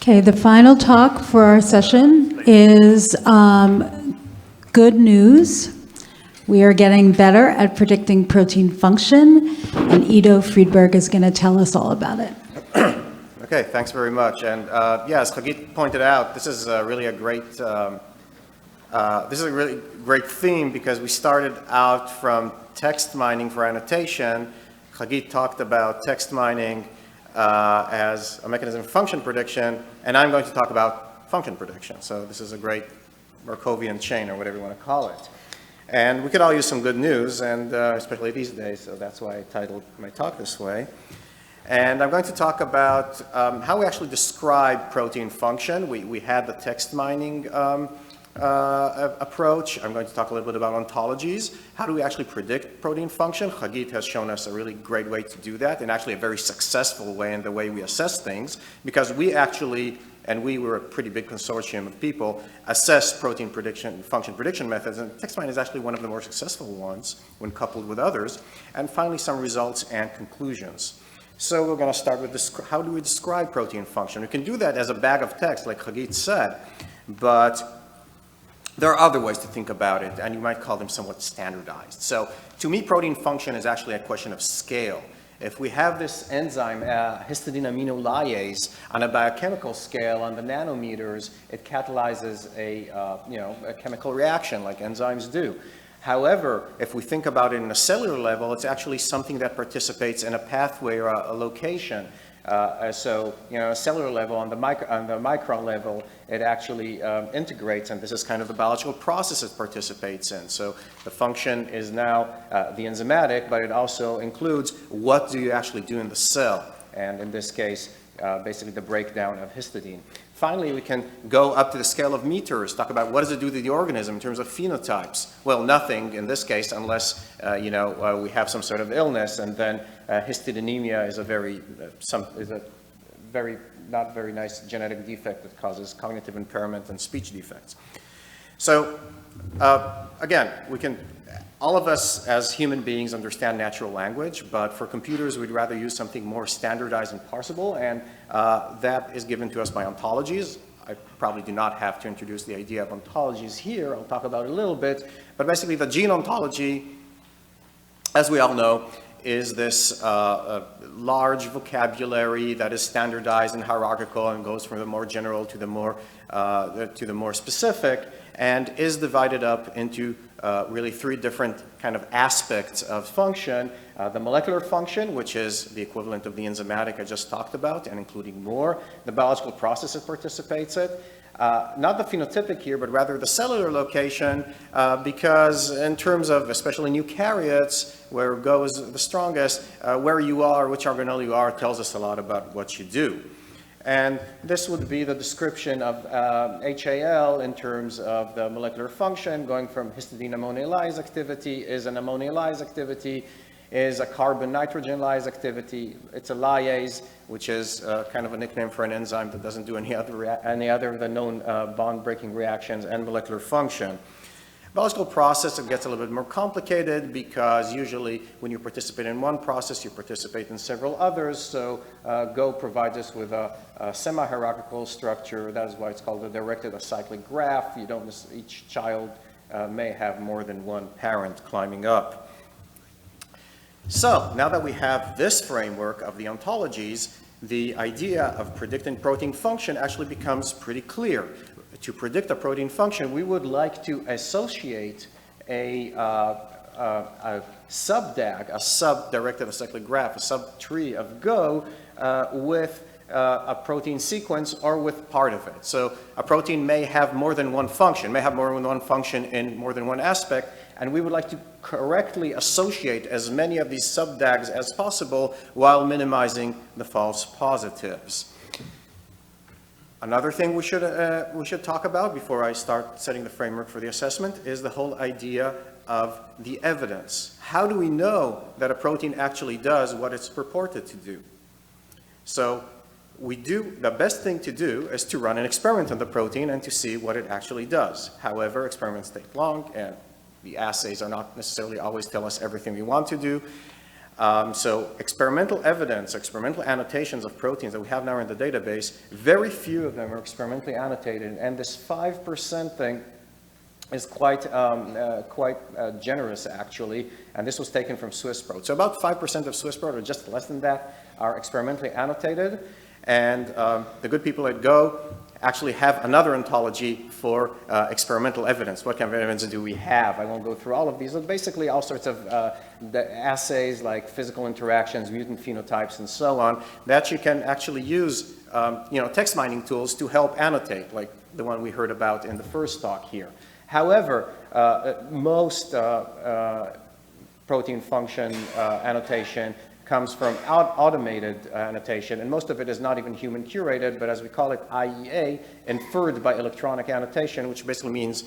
Okay, the final talk for our session is good news. We are getting better at predicting protein function, and Iddo Friedberg is going to tell us all about it. Okay, thanks very much. And as Hagit pointed out, this is really a great theme because we started out from text mining for annotation. Hagit talked about text mining as a mechanism for function prediction, and I'm going to talk about function prediction. So this is a great Markovian chain, or whatever you want to call it. And we could all use some good news, and especially these days, so that's why I titled my talk this way. And I'm going to talk about how we actually describe protein function. We had the text mining approach. I'm going to talk a little bit about ontologies. How do we actually predict protein function? Hagit has shown us a really great way to do that, and actually a very successful way in the way we assess things, because we actually, and we were a pretty big consortium of people, assess protein prediction, function prediction methods, and text mining is actually one of the more successful ones when coupled with others. And finally, some results and conclusions. So we're going to start with this. How do we describe protein function? We can do that as a bag of text, like Hagit said, but there are other ways to think about it, and you might call them somewhat standardized. So to me, protein function is actually a question of scale. If we have this enzyme, histidine aminolyase, on a biochemical scale, on the nanometers, it catalyzes a chemical reaction like enzymes do. However, if we think about it in a cellular level, it's actually something that participates in a pathway or a location. A cellular level, on the micron level, it actually integrates, and this is kind of the biological process it participates in. So the function is now the enzymatic, but it also includes what do you actually do in the cell, and in this case, basically the breakdown of histidine. Finally, we can go up to the scale of meters, talk about what does it do to the organism in terms of phenotypes. Well, nothing in this case, unless we have some sort of illness, and then histidinemia is a not very nice genetic defect that causes cognitive impairment and speech defects. So again, all of us as human beings understand natural language, but for computers, we'd rather use something more standardized and parsable, and that is given to us by ontologies. I probably do not have to introduce the idea of ontologies here. I'll talk about it a little bit, but basically the gene ontology, as we all know, is this large vocabulary that is standardized and hierarchical and goes from the more general to the more specific, and is divided up into really three different kind of aspects of function. The molecular function, which is the equivalent of the enzymatic I just talked about, and including more. The biological process it participates in. Not the phenotypic here, but rather the cellular location, because in terms of, especially in eukaryotes, where Go is the strongest, where you are, which organelle you are, tells us a lot about what you do. And this would be the description of HAL in terms of the molecular function, going from histidine ammonia lyase activity, is an ammonia lyase activity, is a carbon-nitrogen lyase activity. It's a lyase, which is kind of a nickname for an enzyme that doesn't do any other of the known bond-breaking reactions, and molecular function. Biological process, it gets a little bit more complicated because usually when you participate in one process, you participate in several others. So Go provides us with a semi-hierarchical structure. That is why it's called a directed acyclic graph. Each child may have more than one parent climbing up. So now that we have this framework of the ontologies, the idea of predicting protein function actually becomes pretty clear. To predict a protein function, we would like to associate a subdag, a sub-directed acyclic graph, a subtree of Go with a protein sequence or with part of it. So a protein may have more than one function, in more than one aspect, and we would like to correctly associate as many of these subdags as possible while minimizing the false positives. Another thing we should talk about before I start setting the framework for the assessment is the whole idea of the evidence. How do we know that a protein actually does what it's purported to do? So the best thing to do is to run an experiment on the protein and to see what it actually does. However, experiments take long, and the assays are not necessarily always tell us everything we want to do. So experimental evidence, experimental annotations of proteins that we have now in the database, very few of them are experimentally annotated, and this 5% thing is quite generous, actually, and this was taken from SwissProt. So about 5% of SwissProt, or just less than that, are experimentally annotated, and the good people at Go actually have another ontology for experimental evidence. What kind of evidence do we have? I won't go through all of these, but basically all sorts of the assays like physical interactions, mutant phenotypes, and so on, that you can actually use text mining tools to help annotate, like the one we heard about in the first talk here. However, most protein function annotation comes from automated annotation, and most of it is not even human curated, but as we call it, IEA, inferred by electronic annotation, which basically means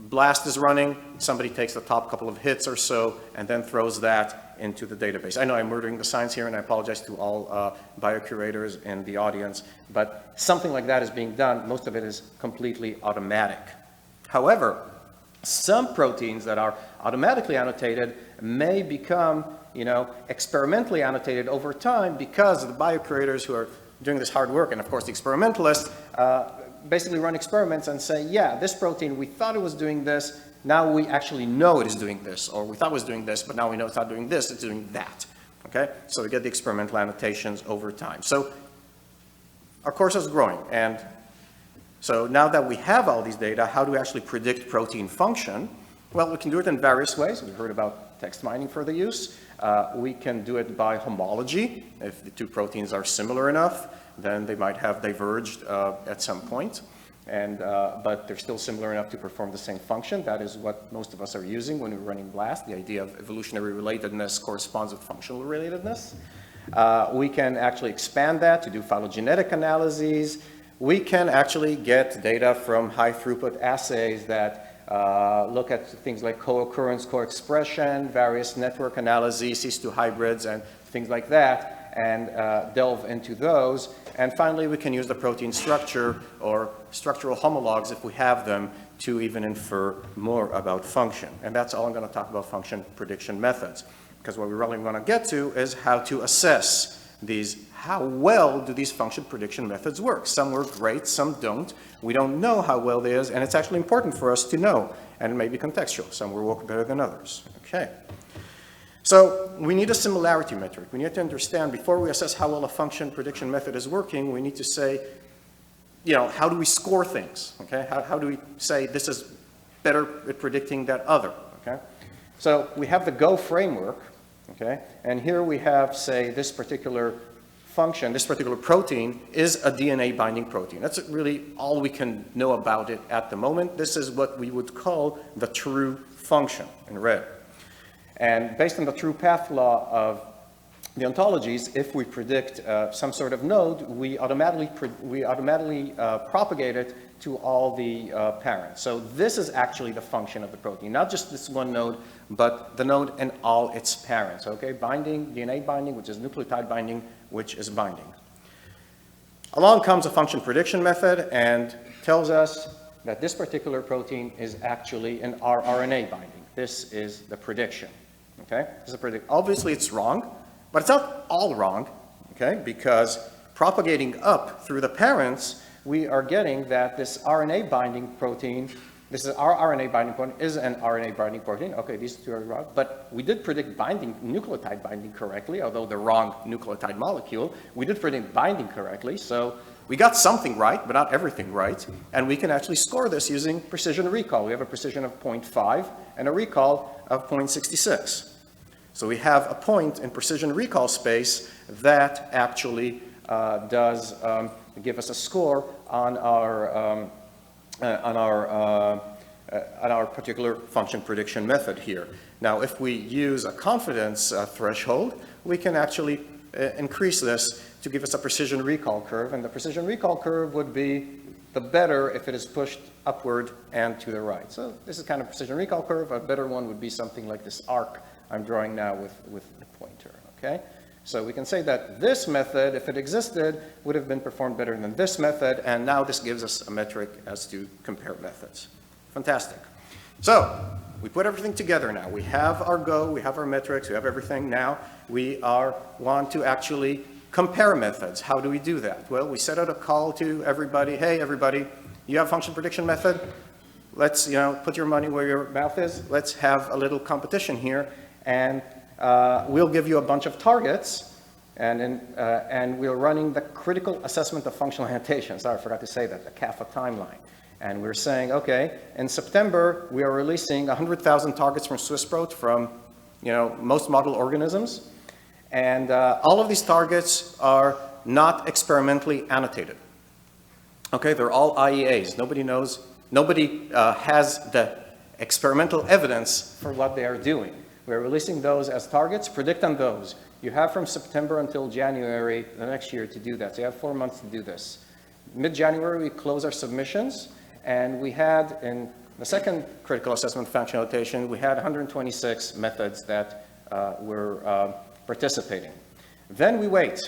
BLAST is running, somebody takes the top couple of hits or so, and then throws that into the database. I know I'm murdering the science here, and I apologize to all biocurators in the audience, but something like that is being done. Most of it is completely automatic. However, some proteins that are automatically annotated may become, experimentally annotated over time because the biocurators who are doing this hard work, and of course the experimentalists, basically run experiments and say, yeah, this protein, we thought it was doing this, now we actually know it is doing this, or we thought it was doing this, but now we know it's not doing this, it's doing that, okay? So we get the experimental annotations over time. So our course is growing, and so now that we have all these data, how do we actually predict protein function? Well, we can do it in various ways. We heard about text mining for the use. We can do it by homology. If the two proteins are similar enough, then they might have diverged at some point, but they're still similar enough to perform the same function. That is what most of us are using when we're running BLAST. The idea of evolutionary relatedness corresponds with functional relatedness. We can actually expand that to do phylogenetic analyses. We can actually get data from high throughput assays that look at things like co-occurrence, co-expression, various network analyses, cis2 hybrids, and things like that, and delve into those. And finally, we can use the protein structure or structural homologs, if we have them, to even infer more about function. And that's all I'm going to talk about function prediction methods, because what we really want to get to is how to assess these, how well do these function prediction methods work? Some work great, some don't. We don't know how well they is, and it's actually important for us to know, and it may be contextual. Some will work better than others. Okay. So we need a similarity metric. We need to understand, before we assess how well a function prediction method is working, we need to say, how do we score things? Okay. How do we say this is better at predicting that other? Okay. So we have the Go framework. Okay, and here we have, say, this particular function, this particular protein is a DNA binding protein. That's really all we can know about it at the moment. This is what we would call the true function in red. And based on the true path law of the ontologies, if we predict some sort of node, we automatically propagate it to all the parents. So this is actually the function of the protein, not just this one node, but the node and all its parents, okay? Binding, DNA binding, which is nucleotide binding, which is binding. Along comes a function prediction method and tells us that this particular protein is actually an rRNA binding. This is the prediction, okay? This is a prediction. Obviously it's wrong, but it's not all wrong, okay? Because propagating up through the parents, we are getting that this RNA binding protein, this is our RNA binding protein, is an RNA binding protein. Okay, these two are wrong, but we did predict binding, nucleotide binding correctly, although the wrong nucleotide molecule. We did predict binding correctly, so we got something right, but not everything right, and we can actually score this using precision recall. We have a precision of 0.5 and a recall of 0.66. So we have a point in precision recall space that actually does give us a score on our particular function prediction method here. Now, if we use a confidence threshold, we can actually increase this to give us a precision recall curve, and the precision recall curve would be the better if it is pushed upward and to the right. So this is kind of precision recall curve. A better one would be something like this arc I'm drawing now with the pointer, okay? So we can say that this method, if it existed, would have been performed better than this method, and now this gives us a metric as to compare methods. Fantastic. So We put everything together now. We have our Go, we have our metrics, we have everything. Now we want to actually compare methods. How do we do that? Well, we set out a call to everybody. Hey, everybody, you have function prediction method? Let's, put your money where your mouth is. Let's have a little competition here, and we'll give you a bunch of targets, and we're running the critical assessment of functional annotation. Sorry, I forgot to say that, the CAFA timeline. And we're saying, okay, in September, we are releasing 100,000 targets from Swissprot from, most model organisms. And all of these targets are not experimentally annotated. Okay, they're all IEAs. Nobody has the experimental evidence for what they are doing. We're releasing those as targets. Predict on those. You have from September until January the next year to do that. So you have 4 months to do this. Mid-January, we close our submissions. And we had, in the second critical assessment function notation, we had 126 methods that were participating. Then we wait.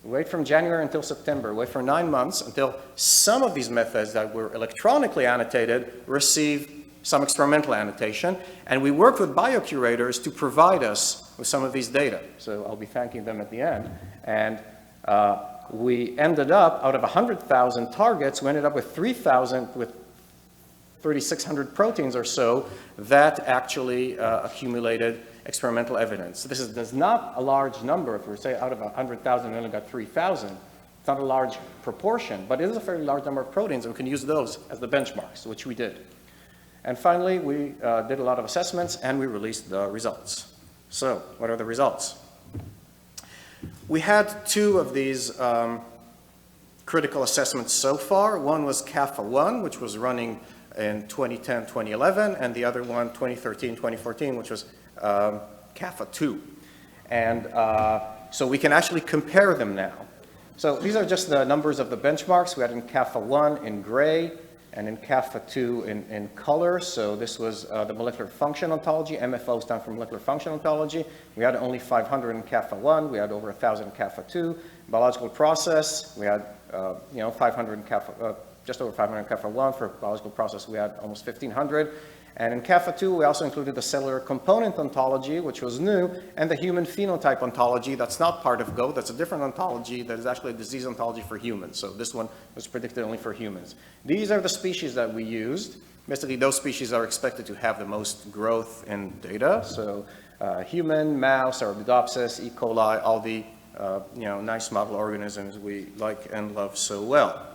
We wait from January until September. Wait for 9 months until some of these methods that were electronically annotated receive some experimental annotation. And we worked with biocurators to provide us with some of these data. So I'll be thanking them at the end. And we ended up, out of 100,000 targets, we ended up with 3,000, with 3,600 proteins or so that actually accumulated experimental evidence. So this is not a large number. If we say out of 100,000, we only got 3,000. It's not a large proportion, but it is a fairly large number of proteins, and we can use those as the benchmarks, which we did. And finally, we did a lot of assessments, and we released the results. So what are the results? We had 2 of these critical assessments so far. One was CAFA 1, which was running in 2010, 2011, and the other one, 2013, 2014, which was CAFA 2. And so we can actually compare them now. So these are just the numbers of the benchmarks. We had in CAFA 1 in gray, and in CAFA 2 in color. So this was the molecular function ontology. MFO stands for molecular function ontology. We had only 500 in CAFA 1. We had over 1,000 in CAFA 2. Biological process, we had 500 in CAFA, just over 500 in CAFA 1. For biological process, we had almost 1,500. And in CAFA 2, we also included the cellular component ontology, which was new, and the human phenotype ontology. That's not part of Go. That's a different ontology that is actually a disease ontology for humans. So this one was predicted only for humans. These are the species that we used. Basically, those species are expected to have the most growth in data. So human, mouse, Arabidopsis, E. coli, all the nice model organisms we like and love so well.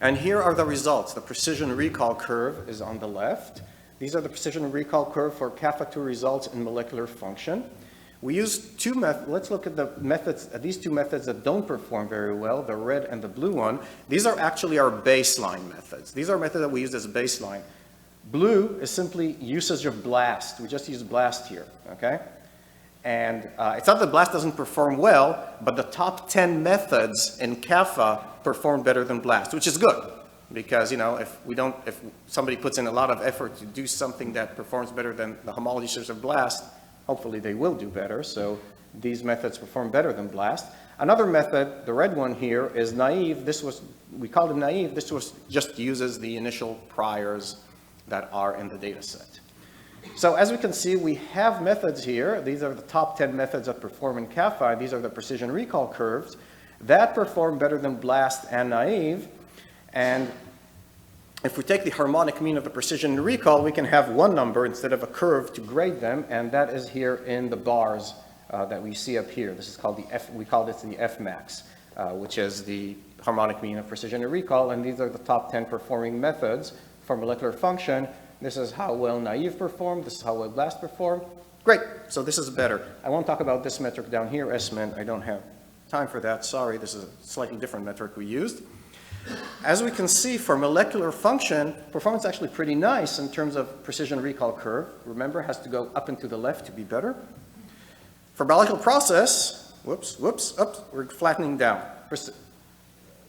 And here are the results. The precision recall curve is on the left. These are the precision recall curve for CAFA 2 results in molecular function. We used 2 methods. Let's look at the methods, these 2 methods that don't perform very well, the red and the blue one. These are actually our baseline methods. These are methods that we used as a baseline. Blue is simply usage of BLAST. We just use BLAST here, okay? And it's not that BLAST doesn't perform well, but the top 10 methods in CAFA perform better than BLAST, which is good. Because, if somebody puts in a lot of effort to do something that performs better than the homology search of BLAST, hopefully they will do better. So these methods perform better than BLAST. Another method, the red one here, is naive. We called it naive. This just uses the initial priors that are in the data set. So as we can see, we have methods here. These are the top 10 methods that perform in CAFA. These are the precision recall curves that perform better than BLAST and naive. And if we take the harmonic mean of the precision recall, we can have one number instead of a curve to grade them, and that is here in the bars that we see up here. This is called we call this the Fmax, which is the harmonic mean of precision recall, and these are the top 10 performing methods for molecular function. This is how well naive performed. This is how well BLAST performed. Great, so this is better. I won't talk about this metric down here, SMIN. I don't have time for that. Sorry, this is a slightly different metric we used. As we can see, for molecular function, performance is actually pretty nice in terms of precision recall curve. Remember, it has to go up and to the left to be better. For biological process, we're flattening down.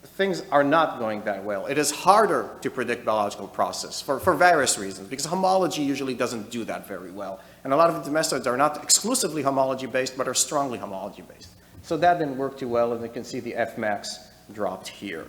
Things are not going that well. It is harder to predict biological process for various reasons, because homology usually doesn't do that very well. And a lot of the methods are not exclusively homology-based, but are strongly homology-based. So that didn't work too well, and you can see the Fmax dropped here.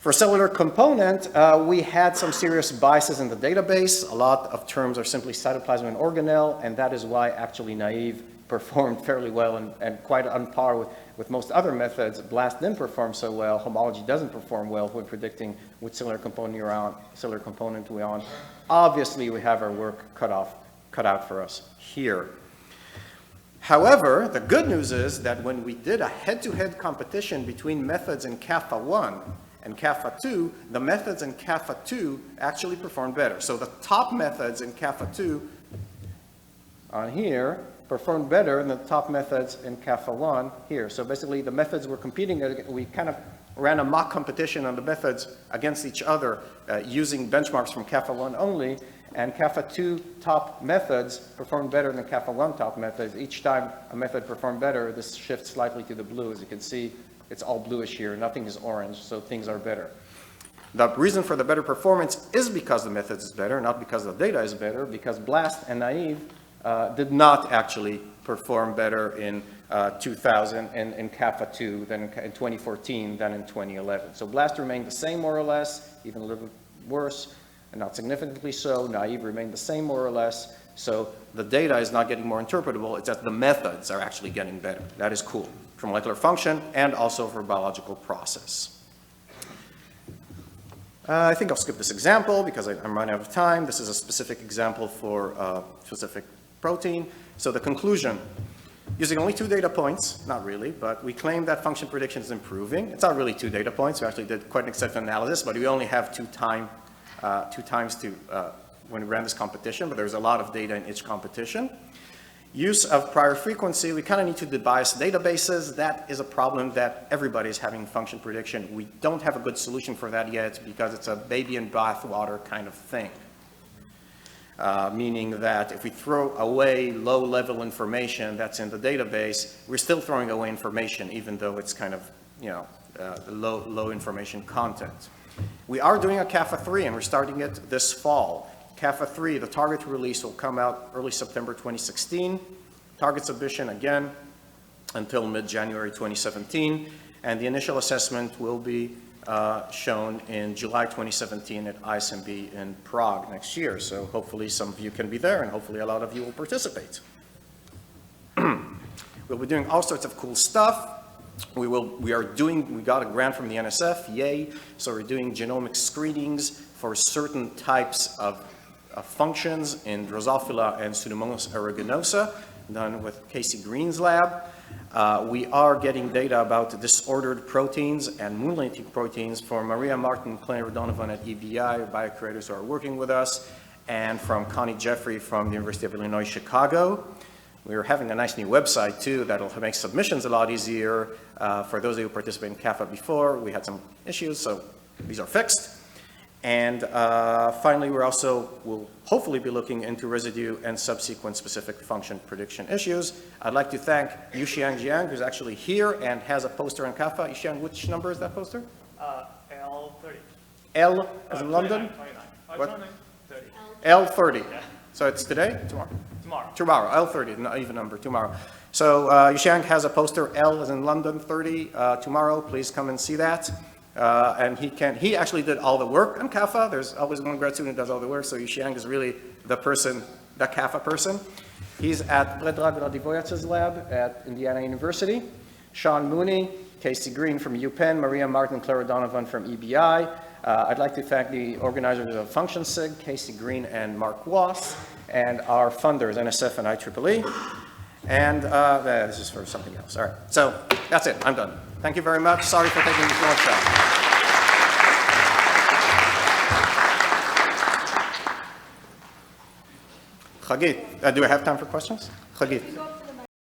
For cellular component, we had some serious biases in the database. A lot of terms are simply cytoplasm and organelle, and that is why actually naive performed fairly well and quite on par with most other methods. BLAST didn't perform so well. Homology doesn't perform well when predicting which cellular component we're on. Obviously, we have our work cut out for us here. However, the good news is that when we did a head-to-head competition between methods in CAFA1 and CAFA2, the methods in CAFA2 actually performed better. So the top methods in CAFA2 on here performed better than the top methods in CAFA1 here. So basically the methods were competing, we kind of ran a mock competition on the methods against each other using benchmarks from CAFA1 only, and CAFA2 top methods performed better than CAFA1 top methods. Each time a method performed better, this shifts slightly to the blue. As you can see, it's all bluish here, nothing is orange, so things are better. The reason for the better performance is because the methods is better, not because the data is better, because BLAST and naive did not actually perform better in 2000 and in CAFA2 than in 2014 than in 2011. So BLAST remained the same more or less, even a little bit worse, and not significantly so. Naive remained the same more or less. So the data is not getting more interpretable, it's that the methods are actually getting better. That is cool for molecular function and also for biological process. I think I'll skip this example because I'm running out of time. This is a specific example for a specific protein. So the conclusion, using only 2 data points, not really, but we claim that function prediction is improving. It's not really 2 data points. We actually did quite an extensive analysis, but we only have two times when we ran this competition, but there's a lot of data in each competition. Use of prior frequency, we kind of need to debias databases. That is a problem that everybody is having in function prediction. We don't have a good solution for that yet because it's a baby in bathwater kind of thing. Meaning that if we throw away low-level information that's in the database, we're still throwing away information, even though it's kind of, low information content. We are doing a CAFA3, and we're starting it this fall. CAFA3, the target release will come out early September 2016. Target submission, again, until mid-January 2017. And the initial assessment will be shown in July 2017 at ISMB in Prague next year. So hopefully some of you can be there, and hopefully a lot of you will participate. We'll be doing all sorts of cool stuff. We got a grant from the NSF, yay. So we're doing genomic screenings for certain types of functions in Drosophila and Pseudomonas aeruginosa, done with Casey Green's lab. We are getting data about disordered proteins and moonlighting proteins from Maria Martin, Claire Donovan at EBI, biocreators who are working with us, and from Connie Jeffrey from the University of Illinois, Chicago. We're having a nice new website too that'll make submissions a lot easier. For those of you who participated in CAFA before, we had some issues, so these are fixed. And finally, we'll hopefully be looking into residue and subsequent specific function prediction issues. I'd like to thank Yuxiang Jiang, who's actually here and has a poster on CAFA. Yuxiang, which number is that poster? L30. L as in London? 29. What? 30. L30. Yeah. So it's today? Tomorrow? Tomorrow. Tomorrow, L30, not even number, tomorrow. So Yuxiang has a poster, L as in London, 30, tomorrow. Please come and see that. And he actually did all the work on CAFA. There's always one grad student who does all the work, so Yuxiang is really the CAFA person. He's at Predrag Radivojač's lab at Indiana University. Sean Mooney, Casey Green from UPenn, Maria Martin, Clara Donovan from EBI. I'd like to thank the organizers of Function SIG, Casey Green and Mark Wass, and our funders, NSF and IEEE. And this is for something else. All right, so that's it. I'm done. Thank you very much. Sorry for taking this long shot. Chagit, do I have time for questions? Chagit.